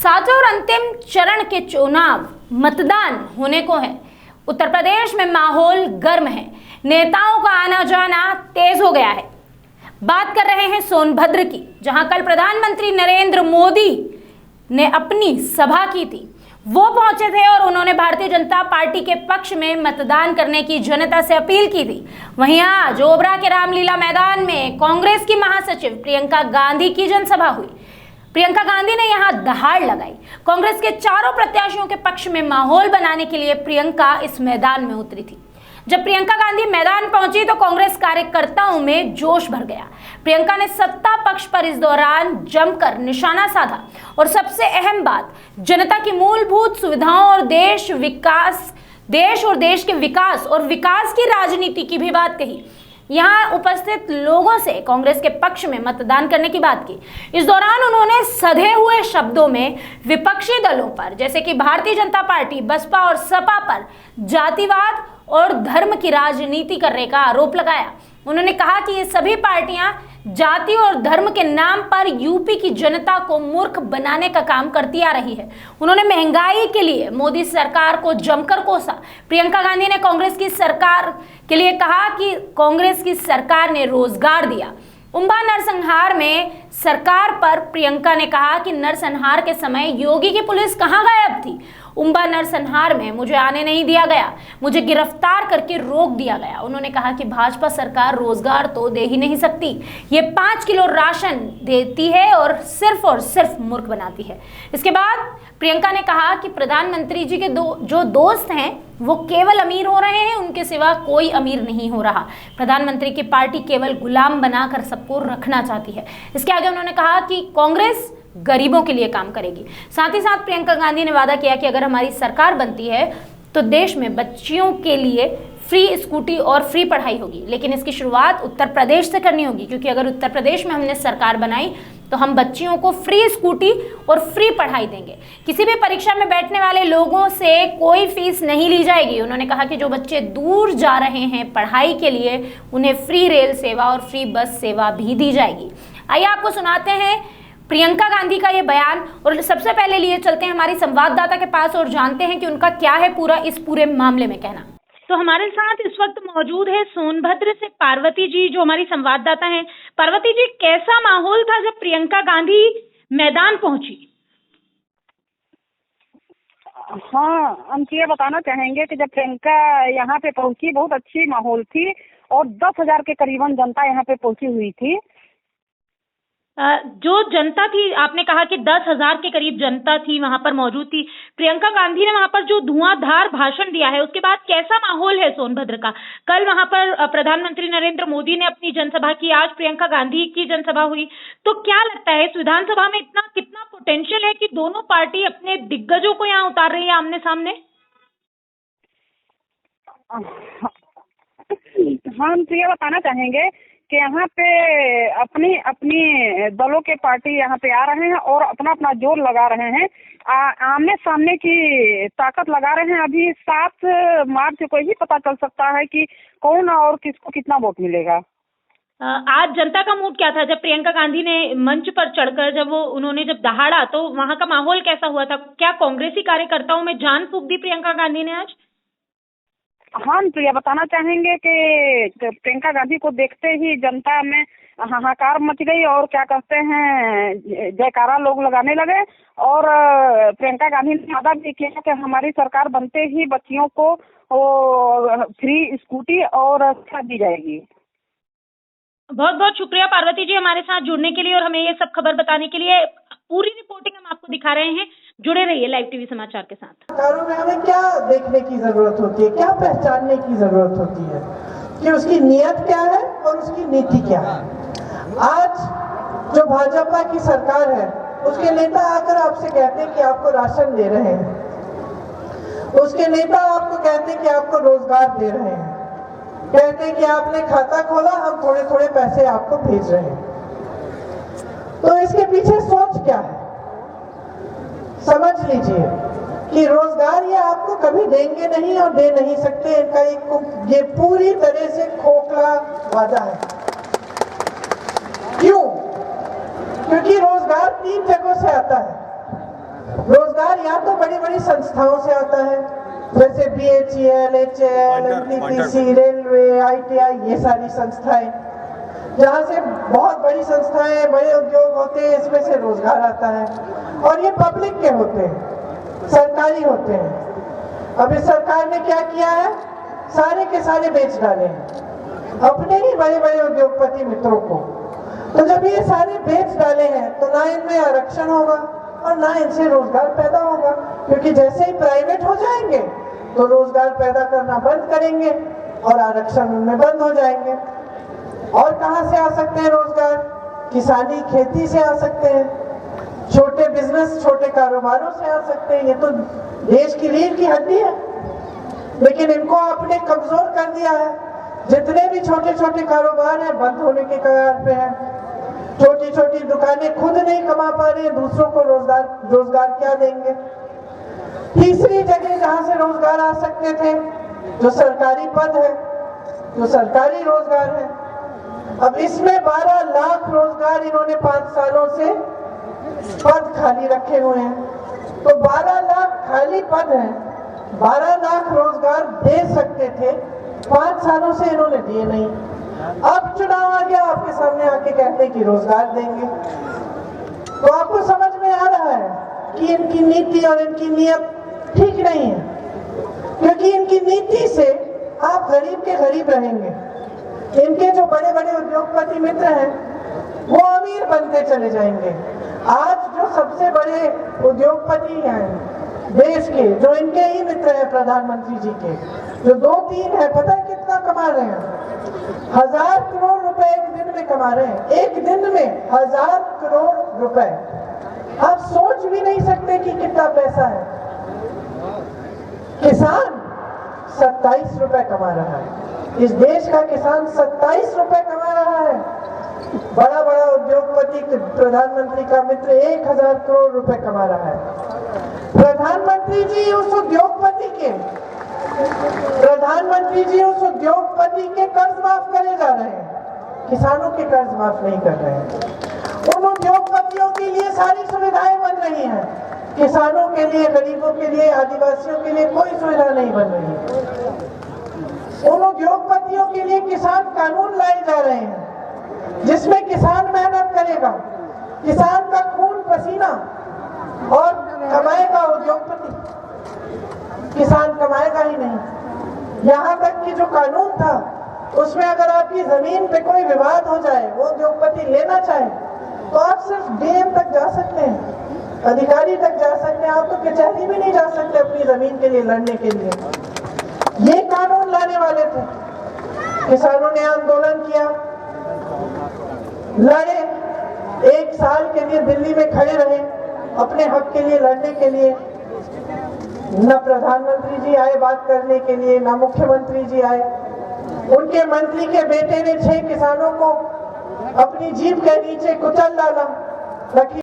सातवें और अंतिम चरण के चुनाव मतदान होने को है। उत्तर प्रदेश में माहौल गर्म है, नेताओं का आना जाना तेज हो गया है। बात कर रहे हैं सोनभद्र की, जहां कल प्रधानमंत्री नरेंद्र मोदी ने अपनी सभा की थी। वो पहुंचे थे और उन्होंने भारतीय जनता पार्टी के पक्ष में मतदान करने की जनता से अपील की थी। वहीं आज ओबरा के रामलीला मैदान में कांग्रेस की महासचिव प्रियंका गांधी की जनसभा हुई। प्रियंका गांधी ने यहां दहाड़ लगाई। कांग्रेस के चारों प्रत्याशियों के पक्ष में माहौल बनाने के लिए प्रियंका इस मैदान में उतरी थी। जब प्रियंका गांधी मैदान पहुंची तो कांग्रेस कार्यकर्ताओं में जोश भर गया। प्रियंका ने सत्ता पक्ष पर इस दौरान जमकर निशाना साधा और सबसे अहम बात, जनता की मूलभूत सुविधाओं और देश और देश के विकास और विकास की राजनीति की भी बात कही। यहां उपस्थित लोगों से कांग्रेस के पक्ष में मतदान करने की बात की। इस दौरान उन्होंने सधे हुए शब्दों में विपक्षी दलों पर, जैसे कि भारतीय जनता पार्टी, बसपा और सपा पर जातिवाद और धर्म की राजनीति करने का आरोप लगाया। उन्होंने कहा कि ये सभी पार्टियां जाति और धर्म के नाम पर यूपी की जनता को मूर्ख बनाने का काम करती आ रही है। उन्होंने महंगाई के लिए मोदी सरकार को जमकर कोसा। प्रियंका गांधी ने कांग्रेस की सरकार के लिए कहा कि कांग्रेस की सरकार ने रोजगार दिया। उम्बा नरसंहार में सरकार पर प्रियंका ने कहा कि नरसंहार के समय योगी की पुलिस कहां गायब थी। उम्बा नरसंहार में मुझे आने नहीं दिया गया, मुझे गिरफ्तार करके रोक दिया गया। उन्होंने कहा कि भाजपा सरकार रोजगार तो दे ही नहीं सकती, ये 5 किलो राशन देती है और सिर्फ मूर्ख बनाती है। इसके बाद प्रियंका ने कहा कि प्रधानमंत्री जी के जो दोस्त हैं वो केवल अमीर हो रहे हैं, उनके सिवा कोई अमीर नहीं हो रहा। प्रधानमंत्री की पार्टी केवल गुलाम बनाकर सबको रखना चाहती है। इसके आगे उन्होंने कहा कि कांग्रेस गरीबों के लिए काम करेगी। साथ ही साथ प्रियंका गांधी ने वादा किया कि अगर हमारी सरकार बनती है तो देश में बच्चियों के लिए फ्री स्कूटी और फ्री पढ़ाई होगी, लेकिन इसकी शुरुआत उत्तर प्रदेश से करनी होगी, क्योंकि अगर उत्तर प्रदेश में हमने सरकार बनाई तो हम बच्चियों को फ्री स्कूटी और फ्री पढ़ाई देंगे। किसी भी परीक्षा में बैठने वाले लोगों से कोई फीस नहीं ली जाएगी। उन्होंने कहा कि जो बच्चे दूर जा रहे हैं पढ़ाई के लिए, उन्हें फ्री रेल सेवा और फ्री बस सेवा भी दी जाएगी। आइए आपको सुनाते हैं प्रियंका गांधी का ये बयान, और सबसे पहले लिए चलते हैं हमारी संवाददाता के पास और जानते हैं कि उनका क्या है इस पूरे मामले में कहना। तो हमारे साथ इस वक्त मौजूद है सोनभद्र से पार्वती जी, जो हमारी संवाददाता हैं। पार्वती जी, कैसा माहौल था जब प्रियंका गांधी मैदान पहुंची? हाँ, हम ये बताना चाहेंगे कि जब प्रियंका यहाँ पे पहुंची बहुत अच्छी माहौल थी और 10,000 के करीबन जनता यहाँ पे पहुंची हुई थी। जो जनता थी, आपने कहा कि 10,000 के करीब जनता थी वहां पर मौजूद थी। प्रियंका गांधी ने वहां पर जो धुआंधार भाषण दिया है, उसके बाद कैसा माहौल है सोनभद्र का? कल वहां पर प्रधानमंत्री नरेंद्र मोदी ने अपनी जनसभा की, आज प्रियंका गांधी की जनसभा हुई, तो क्या लगता है इस विधानसभा में कितना पोटेंशियल है कि दोनों पार्टी अपने दिग्गजों को यहाँ उतार रही है आमने सामने? हम तो ये बताना चाहेंगे कि यहाँ पे अपनी अपनी दलों के पार्टी यहाँ पे आ रहे हैं और अपना अपना जोर लगा रहे हैं, आमने सामने की ताकत लगा रहे हैं। अभी 7 मार्च को ही पता चल सकता है कि कौन और किसको कितना वोट मिलेगा। आज जनता का मूड क्या था जब प्रियंका गांधी ने मंच पर चढ़कर उन्होंने जब दहाड़ा, तो वहां का माहौल कैसा हुआ था? क्या कांग्रेसी कार्यकर्ताओं में जान फूंक दी प्रियंका गांधी ने आज? हम तो यह बताना चाहेंगे कि प्रियंका गांधी को देखते ही जनता में हाहाकार मच गई और क्या कहते हैं, जयकारा लोग लगाने लगे। और प्रियंका गांधी ने वादा भी किया कि हमारी सरकार बनते ही बच्चियों को फ्री स्कूटी और दी जाएगी। बहुत बहुत शुक्रिया पार्वती जी हमारे साथ जुड़ने के लिए और हमें ये सब खबर बताने के लिए। पूरी रिपोर्टिंग हम आपको दिखा रहे हैं, जुड़े रहिए लाइव टीवी समाचार के साथ। सरकारों में हमें क्या देखने की जरूरत होती है, क्या पहचानने की जरूरत होती है कि उसकी नीयत क्या है और उसकी नीति क्या है। आज जो भाजपा की सरकार है, उसके नेता आकर आपसे कहते हैं कि आपको राशन दे रहे हैं, उसके नेता आपको कहते हैं कि आपको रोजगार दे रहे हैं, कहते हैं कि आपने खाता खोला, हम थोड़े थोड़े पैसे आपको भेज रहे हैं। तो इसके पीछे सोच क्या है समझ लीजिए कि रोजगार ये आपको कभी देंगे नहीं और दे नहीं सकते। इनका ये पूरी तरह से खोखला वादा है। क्यों? क्योंकि रोजगार 3 जगहों से आता है। रोजगार या तो बड़ी बड़ी संस्थाओं से आता है, जैसे BHEL, HAL, NTPC, railway, ITI, ये सारी संस्थाएं, जहाँ से बहुत बड़ी संस्थाएं, बड़े उद्योग होते हैं, इसमें से रोजगार आता है। और ये पब्लिक के होते हैं, सरकारी होते हैं। अब इस सरकार ने क्या किया है, सारे के सारे बेच डाले हैं अपने ही बड़े बड़े उद्योगपति मित्रों को। तो जब ये सारे बेच डाले हैं तो ना इनमें आरक्षण होगा और ना इनसे रोजगार पैदा होगा, क्योंकि जैसे ही प्राइवेट हो जाएंगे तो रोजगार पैदा करना बंद करेंगे और आरक्षण उनमें बंद हो जाएंगे। और कहां से आ सकते हैं रोजगार? किसानी, खेती से आ सकते हैं, छोटे बिजनेस, छोटे कारोबारों से आ सकते हैं। ये तो देश की रीढ़ की हड्डी है, लेकिन इनको आपने कमजोर कर दिया है। जितने भी छोटे छोटे कारोबार हैं बंद होने के कगार पे हैं। छोटी छोटी दुकानें खुद नहीं कमा पा रही, दूसरों को रोजगार क्या देंगे? तीसरी जगह जहां से रोजगार आ सकते थे, जो सरकारी पद है, जो सरकारी रोजगार है, अब इसमें 12 लाख रोजगार इन्होंने 5 सालों से पद खाली रखे हुए हैं। तो 12 लाख खाली पद हैं, 12 लाख रोजगार दे सकते थे, 5 सालों से इन्होंने दिए नहीं। अब चुनाव आ गया, आपके सामने आके कहते हैं कि रोजगार देंगे। तो आपको समझ में आ रहा है कि इनकी नीति और इनकी नीयत ठीक नहीं है, क्योंकि इनकी नीति से आप गरीब के गरीब रहेंगे। इनके जो बड़े बड़े उद्योगपति मित्र हैं वो अमीर बनते चले जाएंगे। आज जो सबसे बड़े उद्योगपति हैं देश के, जो इनके ही मित्र हैं प्रधानमंत्री जी के, जो 2-3 है, पता है कितना कमा रहे हैं? 1000 करोड़ रुपए एक दिन में कमा रहे हैं। एक दिन में 1000 करोड़ रुपए, आप सोच भी नहीं सकते कि कितना पैसा है। किसान 27 रुपए कमा रहा है, इस देश का किसान 27 रुपए कमा रहा है। बड़ा बड़ा उद्योगपति प्रधानमंत्री का मित्र 1000 करोड़ रुपए कमा रहा है। प्रधानमंत्री जी उस उद्योगपति के कर्ज माफ करे जा रहे हैं, किसानों के कर्ज माफ नहीं कर रहे हैं। उन उद्योगपतियों के लिए सारी सुविधाएं बन रही हैं, किसानों के लिए, गरीबों के लिए, आदिवासियों के लिए कोई सुविधा नहीं बन रही है। उन उद्योगपतियों के लिए किसान कानून लाए जा रहे हैं जिसमें किसान मेहनत करेगा, किसान का खून पसीना और कमाएगा उद्योगपति, किसान कमाएगा ही नहीं। यहाँ तक कि जो कानून था उसमें अगर आपकी जमीन पे कोई विवाद हो जाए, वो उद्योगपति लेना चाहे, तो आप सिर्फ DM तक जा सकते हैं, अधिकारी तक जा सकते हैं, आप तो कचहरी भी नहीं जा सकते अपनी जमीन के लिए लड़ने के लिए। ये कानून लाने वाले थे। किसानों ने आंदोलन किया, लड़े, 1 साल के लिए दिल्ली में खड़े रहे अपने हक के लिए लड़ने के लिए। न प्रधानमंत्री जी आए बात करने के लिए, न मुख्यमंत्री जी आए। उनके मंत्री के बेटे ने 6 किसानों को अपनी जीप के नीचे कुचल डाला।